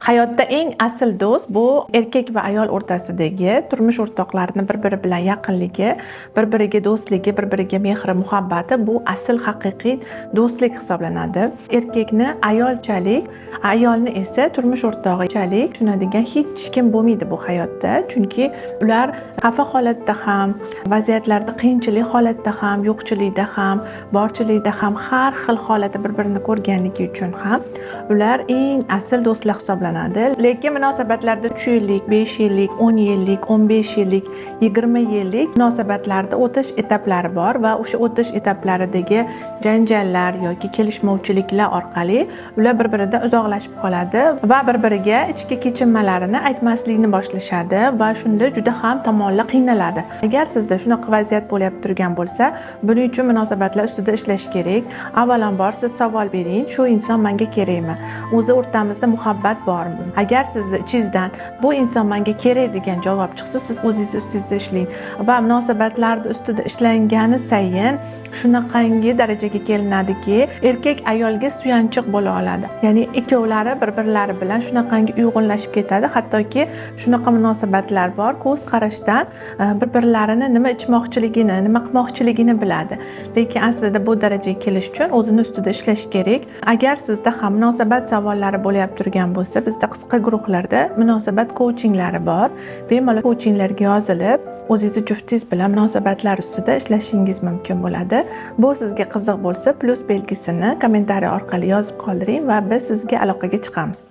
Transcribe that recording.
Hayotda eng asl do'st bu erkak va ayol o'rtasidagi turmush o'rtoqlarini bir-biri bilan yaqinligi, bir-biriga do'stligi, bir-biriga mehri, muhabbati bu asl haqiqiy do'stlik hisoblanadi. Erkakni ayolchalik, ayolni esa turmush o'rtog'ichalik tushunadigan hech kim bo'lmaydi bu hayotda. Chunki ular xafa holatda ham, vaziyatlarda qiyinchilik holatda ham, yo'qchilikda ham, borchilikda ham har xil holatda bir-birini ko'rganligi uchun ham ular eng asl do'stlar hisoblanadi. Lekin munosabatlarda 3 yillik, 5 yillik, 10 yillik, 15 yillik, 20 yillik munosabatlarda o'tish etaplari bor va o'sha o'tish etaplaridagi janjallar yoki kelishmovchiliklar orqali ular bir-biridan uzoqlashib qoladi va bir-biriga ichki kechinmalarini aytmaslikni boshlashadi va shunda juda ham tomonlar qiynaladi. Agar sizda shunaqa vaziyat bo'lib turgan bo'lsa, buning uchun munosabatlar ustida ishlash kerak. Avvalambor siz savol bering, shu inson menga kerakmi? O'zi o'rtamizda muhabbat bormi? Agar sizni ichingizdan bu inson menga kerak degan javob chiqsa, siz o'zingiz ustingizda ishlang va munosabatlarda ustida ishlangani sayin shunaqangi darajaga kelinadiki, erkak ayolga suyanchiq bo'la oladi. Ya'ni ikkovlari bir-birlari bilan shunaqangi uyg'unlashib ketadi, hattoki shunaqa munosabatlar bor, ko'z qarashdan bir-birlarini nima ichmoqchiligini, nima qilmoqchiligini biladi. Lekin aslida bu darajaga kelish uchun o'zini ustida ishlash kerak. Agar sizda ham munosabat savollari bo'lib turgan bo'lsa, bizda qisqa guruhlarda munosabat kouchinglari bor. Bemalol kouchinglarga yozilib, o'zingiz juftingiz bilan munosabatlar ustida ishlashingiz mumkin bo'ladi. Bu sizga qiziq bo'lsa, plus belgisini kommentariy orqali yozib qoldiring va biz sizga aloqaga chiqamiz.